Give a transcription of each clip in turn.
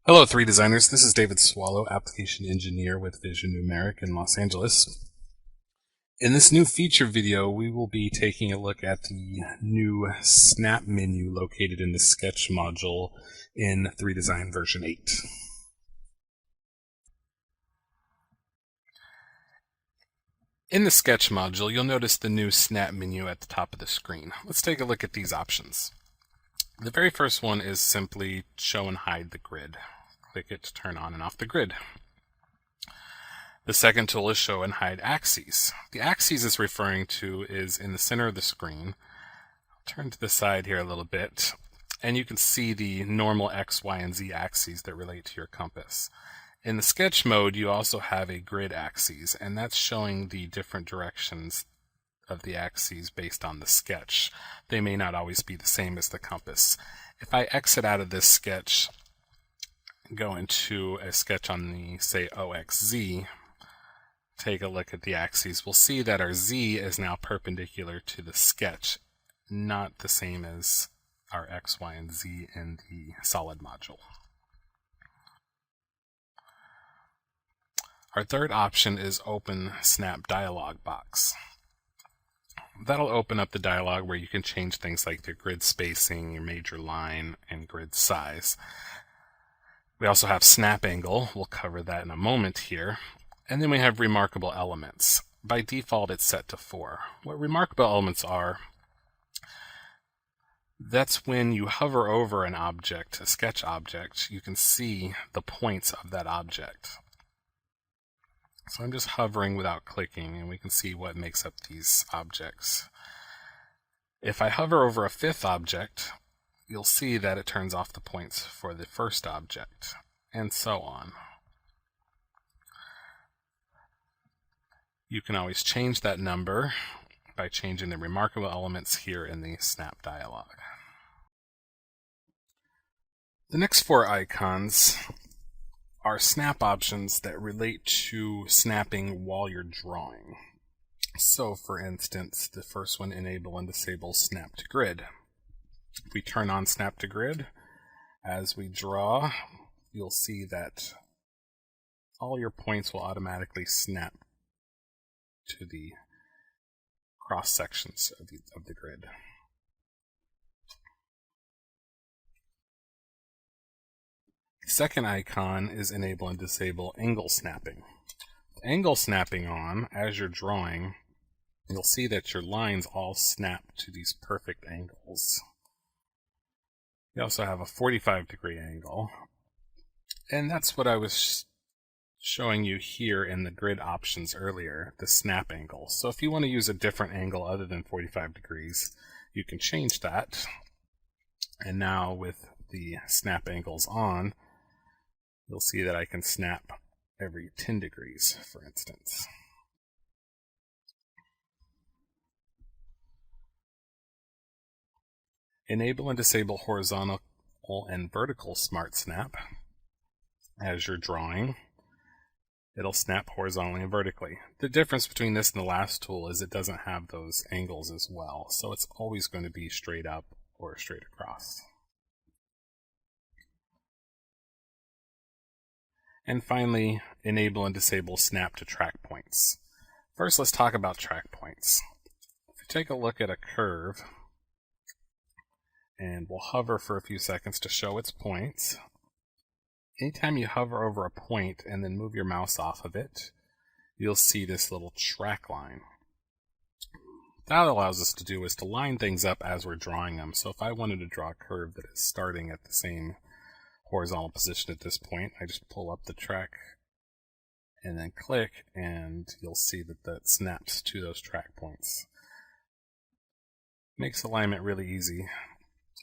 Hello, 3 designers. This is David Swallow, application engineer with Vision Numeric in Los Angeles. In this new feature video, we will be taking a look at the new snap menu located in the Sketch module in 3Design version 8. In the Sketch module, you'll notice the new snap menu at the top of the screen. Let's take a look at these options. The very first one is simply show and hide the grid. Click it to turn on and off the grid. The second tool is show and hide axes. The axes is referring to is in the center of the screen. I'll turn to the side here a little bit, and you can see the normal X, Y, and Z axes that relate to your compass. In the sketch mode, you also have a grid axes, and that's showing the different directions of the axes based on the sketch. They may not always be the same as the compass. If I exit out of this sketch, go into a sketch on the, say, OXZ, take a look at the axes, we'll see that our Z is now perpendicular to the sketch, not the same as our X, Y, and Z in the solid module. Our third option is Open Snap Dialog Box. That'll open up the dialog where you can change things like your grid spacing, your major line, and grid size. We also have Snap Angle. We'll cover that in a moment here. And then we have Remarkable Elements. By default, it's set to 4. What Remarkable Elements are, that's when you hover over an object, a sketch object, you can see the points of that object. So I'm just hovering without clicking, and we can see what makes up these objects. If I hover over a fifth object, you'll see that it turns off the points for the first object, and so on. You can always change that number by changing the remarkable elements here in the snap dialog. The next 4 icons are snap options that relate to snapping while you're drawing. So, for instance, the first one, enable and disable snap to grid. If we turn on snap to grid, as we draw, you'll see that all your points will automatically snap to the cross sections of the grid. The second icon is enable and disable angle snapping. With angle snapping on, as you're drawing, you'll see that your lines all snap to these perfect angles. You also have a 45-degree angle, and that's what I was showing you here in the grid options earlier, the snap angle. So if you want to use a different angle other than 45 degrees, you can change that. And now with the snap angles on, you'll see that I can snap every 10 degrees, for instance. Enable and disable horizontal and vertical smart snap. As you're drawing, it'll snap horizontally and vertically. The difference between this and the last tool is it doesn't have those angles as well, so it's always going to be straight up or straight across. And finally, enable and disable snap to track points. First, let's talk about track points. If you take a look at a curve, and we'll hover for a few seconds to show its points. Anytime you hover over a point and then move your mouse off of it, you'll see this little track line. That allows us to do is to line things up as we're drawing them. So if I wanted to draw a curve that is starting at the same horizontal position at this point, I just pull up the track and then click, and you'll see that that snaps to those track points. Makes alignment really easy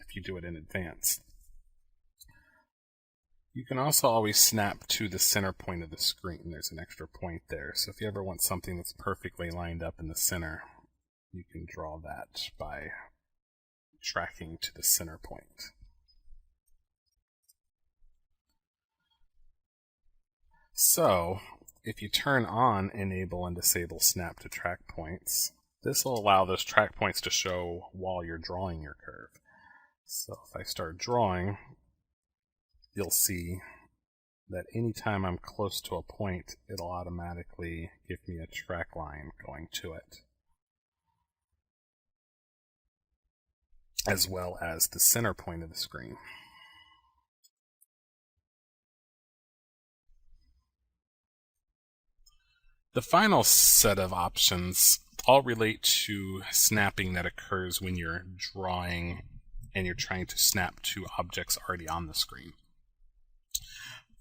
if you do it in advance. You can also always snap to the center point of the screen. There's an extra point there. So if you ever want something that's perfectly lined up in the center, you can draw that by tracking to the center point. So, if you turn on enable and disable snap to track points, this will allow those track points to show while you're drawing your curve. So if I start drawing, you'll see that anytime I'm close to a point, it'll automatically give me a track line going to it, as well as the center point of the screen. The final set of options all relate to snapping that occurs when you're drawing and you're trying to snap to objects already on the screen.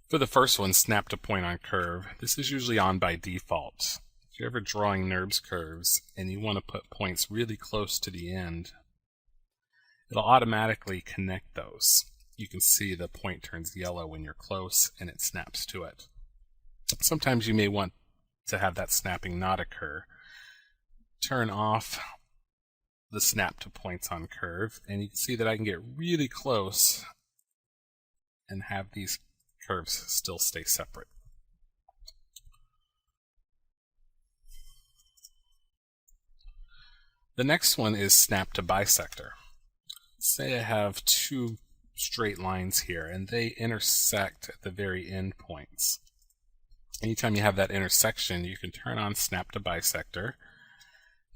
For the first one, snap to point on curve, this is usually on by default. If you're ever drawing NURBS curves and you want to put points really close to the end, it'll automatically connect those. You can see the point turns yellow when you're close and it snaps to it. Sometimes you may want to have that snapping not occur. Turn off the snap to points on curve, and you can see that I can get really close and have these curves still stay separate. The next one is snap to bisector. Say I have two straight lines here and they intersect at the very end points. Anytime you have that intersection, you can turn on snap to bisector.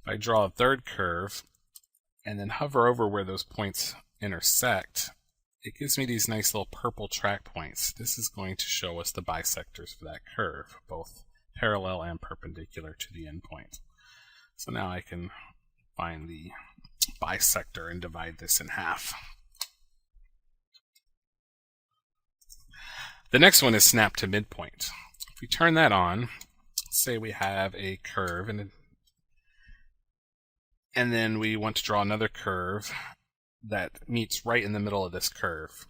If I draw a third curve and then hover over where those points intersect, it gives me these nice little purple track points. This is going to show us the bisectors for that curve, both parallel and perpendicular to the end point. So now I can find the bisector and divide this in half. The next one is snap to midpoint. If we turn that on, say we have a curve and then we want to draw another curve that meets right in the middle of this curve.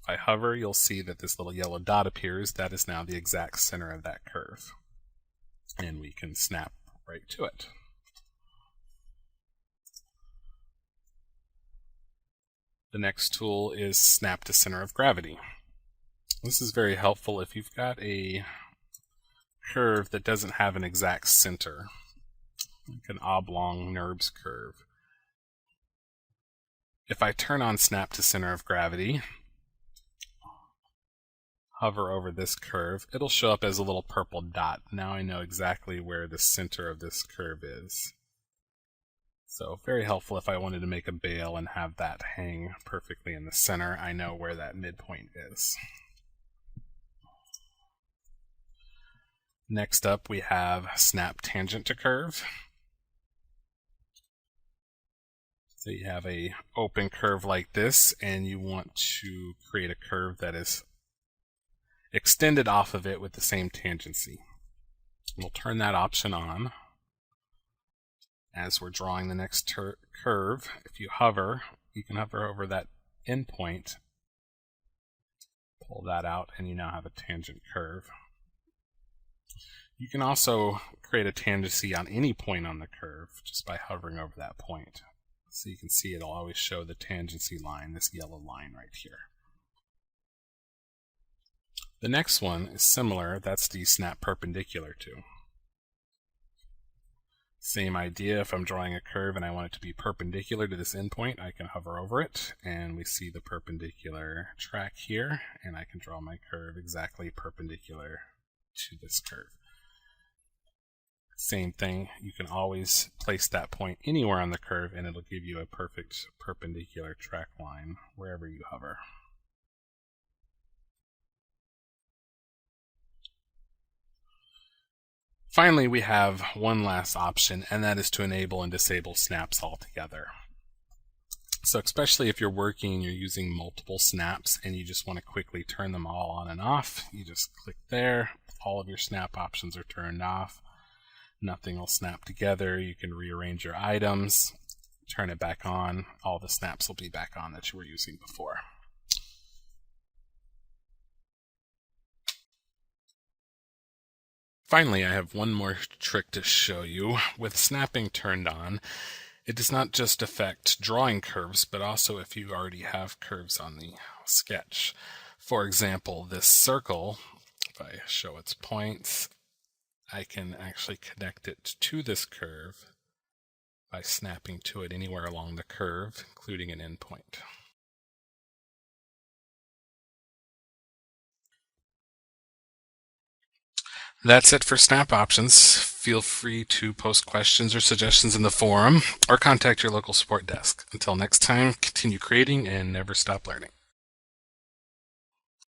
If I hover, you'll see that this little yellow dot appears. That is now the exact center of that curve. And we can snap right to it. The next tool is snap to center of gravity. This is very helpful if you've got a curve that doesn't have an exact center, like an oblong NURBS curve. If I turn on snap to center of gravity, hover over this curve, it'll show up as a little purple dot. Now I know exactly where the center of this curve is. So very helpful if I wanted to make a bail and have that hang perfectly in the center. I know where that midpoint is. Next up, we have snap tangent to curve. So you have a open curve like this, and you want to create a curve that is extended off of it with the same tangency. We'll turn that option on as we're drawing the next curve. If you hover, you can hover over that endpoint, pull that out, and you now have a tangent curve. You can also create a tangency on any point on the curve just by hovering over that point. So you can see it'll always show the tangency line, this yellow line right here. The next one is similar. That's the snap perpendicular to. Same idea. If I'm drawing a curve and I want it to be perpendicular to this endpoint, I can hover over it and we see the perpendicular track here, and I can draw my curve exactly perpendicular to this curve. Same thing, you can always place that point anywhere on the curve and it'll give you a perfect perpendicular track line wherever you hover. Finally, we have one last option, and that is to enable and disable snaps altogether. So especially if you're working and you're using multiple snaps and you just want to quickly turn them all on and off, you just click there, all of your snap options are turned off. Nothing will snap together. You can rearrange your items, turn it back on. All the snaps will be back on that you were using before. Finally, I have one more trick to show you. With snapping turned on, it does not just affect drawing curves, but also if you already have curves on the sketch. For example, this circle, if I show its points, I can actually connect it to this curve by snapping to it anywhere along the curve, including an endpoint. That's it for Snap Options. Feel free to post questions or suggestions in the forum or contact your local support desk. Until next time, continue creating and never stop learning.